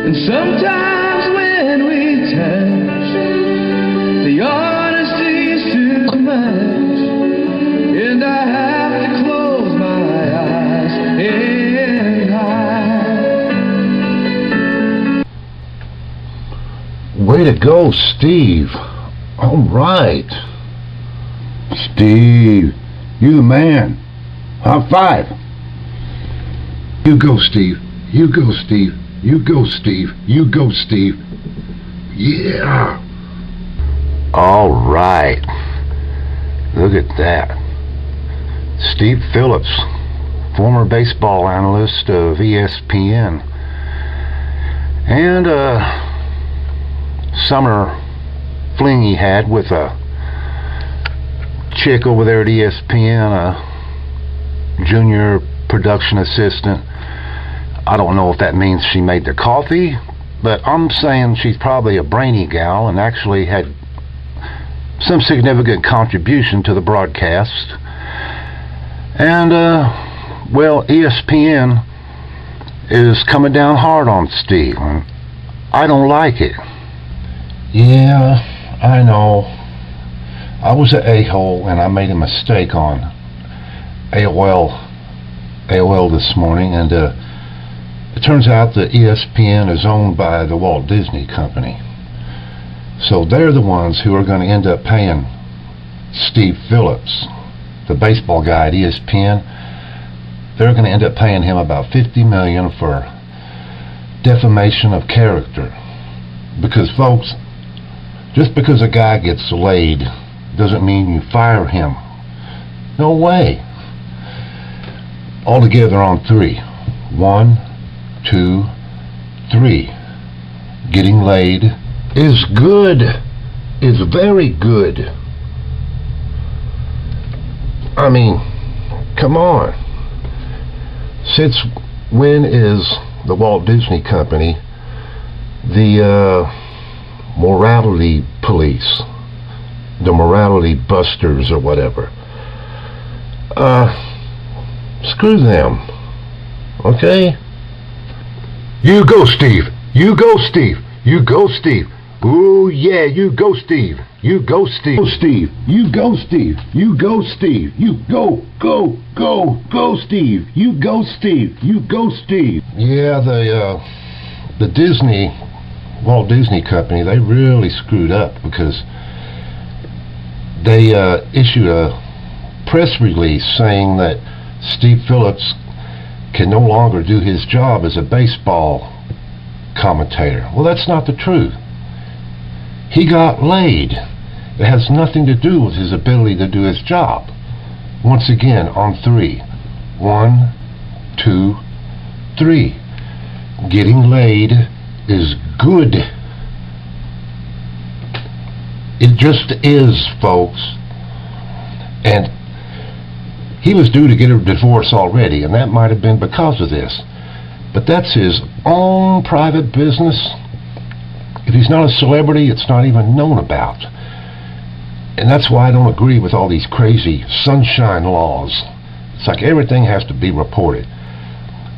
And sometimes when we touch, the honesty's too much, and I have to close my eyes and hide. Way to go, Steve. All right. Steve, you the man. High five. You go, Steve. You go, Steve. You go, Steve. You go, Steve. Yeah. All right. Look at that. Steve Phillips, former baseball analyst of ESPN. And summer fling he had with a chick over there at ESPN, a junior production assistant. I don't know if that means she made the coffee, but I'm saying she's probably a brainy gal and actually had some significant contribution to the broadcast. And well, ESPN is coming down hard on Steve. I don't like it. Yeah, I know. I was an a-hole and I made a mistake on AOL this morning, and it turns out that ESPN is owned by the Walt Disney Company. So they're the ones who are going to end up paying Steve Phillips, the baseball guy at ESPN. They're going to end up paying him about $50 million for defamation of character. Because, folks, just because a guy gets laid doesn't mean you fire him. No way. All together on three. 1, 2, 3. Getting laid is good. Is very good. I mean, come on. Since when is the Walt Disney Company the morality police, the morality busters or whatever? Screw them. Okay? You go, Steve. You go, Steve. You go, Steve. Ooh, yeah, you go, Steve. You go, Steve. Go, Steve. You go, Steve. You go, Steve. You go, Steve. You go, Steve. You go, Steve. Yeah, the Disney, Walt Disney Company, they really screwed up because they issued a press release saying that Steve Phillips can no longer do his job as a baseball commentator. Well, that's not the truth. He got laid. It has nothing to do with his ability to do his job. Once again, on 3. 1, 2, 3. Getting laid is good. It just is, folks. And he was due to get a divorce already, and that might have been because of this. But that's his own private business. If he's not a celebrity, it's not even known about. And that's why I don't agree with all these crazy sunshine laws. It's like everything has to be reported.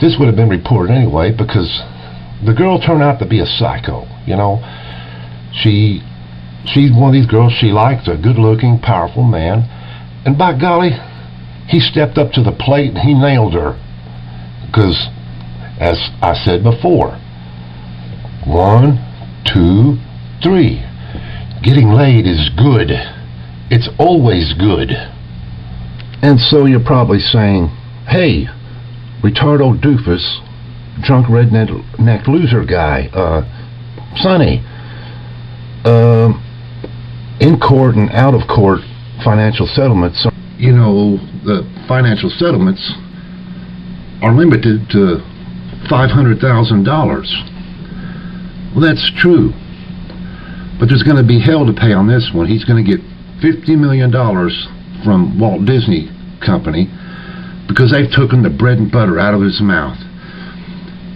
This would have been reported anyway because the girl turned out to be a psycho, you know. She's one of these girls, she likes a good-looking, powerful man. And by golly, he stepped up to the plate and he nailed her. Because, as I said before, 1, 2, 3. Getting laid is good. It's always good. And so you're probably saying, hey, retardo doofus, drunk redneck loser guy, Sonny, in court and out of court financial settlements, you know, the financial settlements are limited to $500,000. Well, that's true. But there's going to be hell to pay on this one. He's going to get $50 million from Walt Disney Company because they've taken the bread and butter out of his mouth.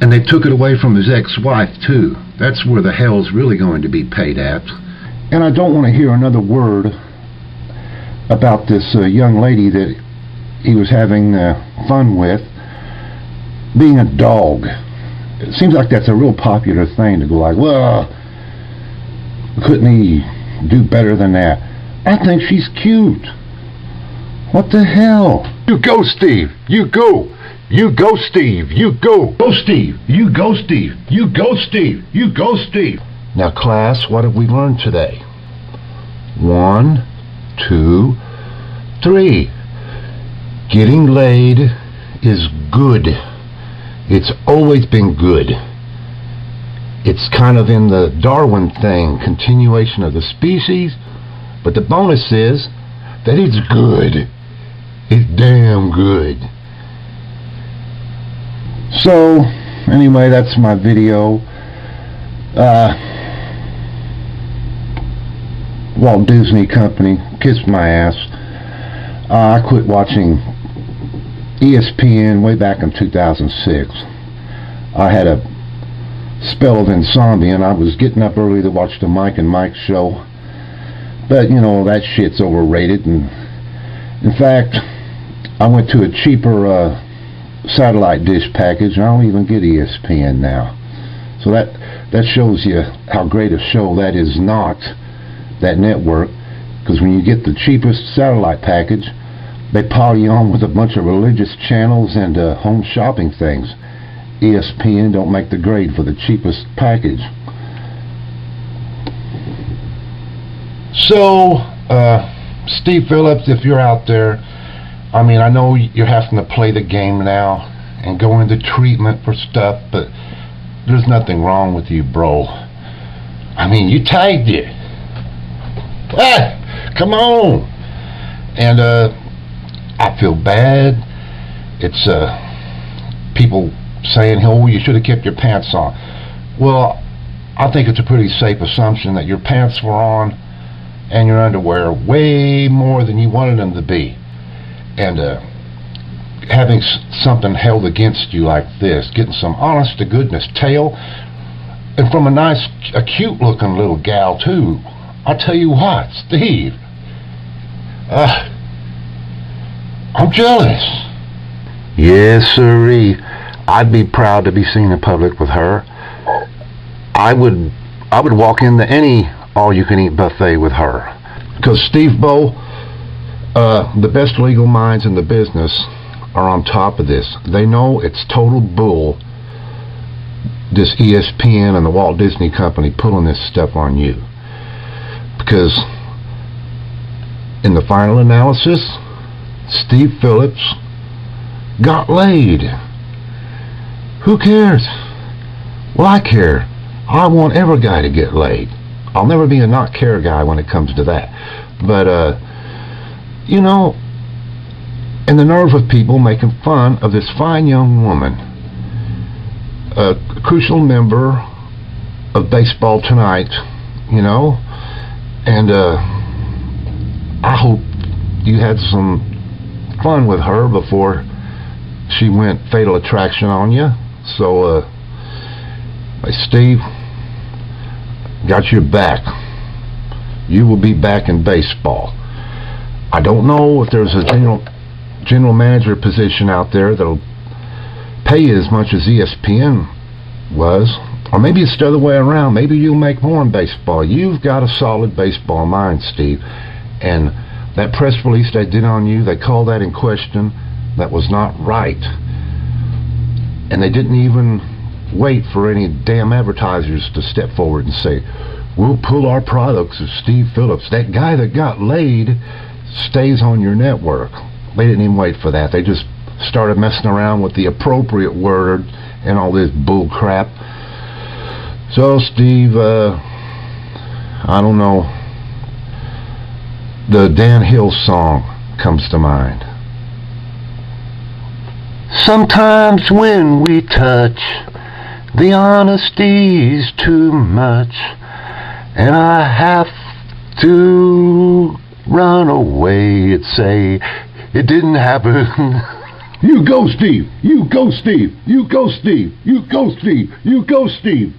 And they took it away from his ex-wife, too. That's where the hell's really going to be paid at. And I don't want to hear another word about this young lady that he was having fun with being a dog. it seems like that's a real popular thing to go like, well, couldn't he do better than that? I think she's cute. What the hell? You go, Steve. You go. You go, Steve. You go. Go, Steve. You go, Steve. You go, Steve. You go, Steve. Now, class, what have we learned today? 1, 2, 3. Getting laid is good. It's always been good. It's kind of in the Darwin thing, continuation of the species, but the bonus is that it's good. It's damn good. So, anyway, that's my video. Walt Disney Company, kiss my ass. I quit watching ESPN way back in 2006. I had a spell of insomnia and I was getting up early to watch the Mike and Mike show. But, you know, that shit's overrated. And in fact, I went to a cheaper satellite dish package and I don't even get ESPN now. So that shows you how great a show that is not, that network. Because when you get the cheapest satellite package, they pile you on with a bunch of religious channels and home shopping things. ESPN don't make the grade for the cheapest package. So, Steve Phillips, if you're out there, I mean, I know you're having to play the game now and go into treatment for stuff, but there's nothing wrong with you, bro. I mean, you tagged it. Ah, come on. And I feel bad. It's people saying, oh, you should have kept your pants on. Well, I think it's a pretty safe assumption that your pants were on and your underwear way more than you wanted them to be. And having something held against you like this, getting some honest to goodness tail, and from a nice, a cute looking little gal too. I'll tell you what, Steve, I'm jealous. Yes, sirree. I'd be proud to be seen in public with her. I would walk into any all-you-can-eat buffet with her. Because Steve Bow, the best legal minds in the business are on top of this. They know it's total bull, this ESPN and the Walt Disney Company pulling this stuff on you. Because in the final analysis, Steve Phillips got laid. Who cares? Well, I care. I want every guy to get laid. I'll never be a not care guy when it comes to that. But, you know, and the nerve of people making fun of this fine young woman, a crucial member of Baseball Tonight, you know, and I hope you had some fun with her before she went fatal attraction on you. So, hey, Steve, got your back. You will be back in baseball. I don't know if there's a general manager position out there that'll pay you as much as ESPN was, or maybe it's the other way around. Maybe you'll make more in baseball. You've got a solid baseball mind, Steve, and that press release they did on you, they called that in question. That was not right. And they didn't even wait for any damn advertisers to step forward and say, we'll pull our products of Steve Phillips. That guy that got laid stays on your network. They didn't even wait for that. They just started messing around with the appropriate word and all this bull crap. So, Steve, I don't know. The Dan Hill song comes to mind. Sometimes when we touch, the honesty's too much, and I have to run away and say it didn't happen. You go, Steve. You go, Steve. You go, Steve. You go, Steve. You go, Steve.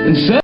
And so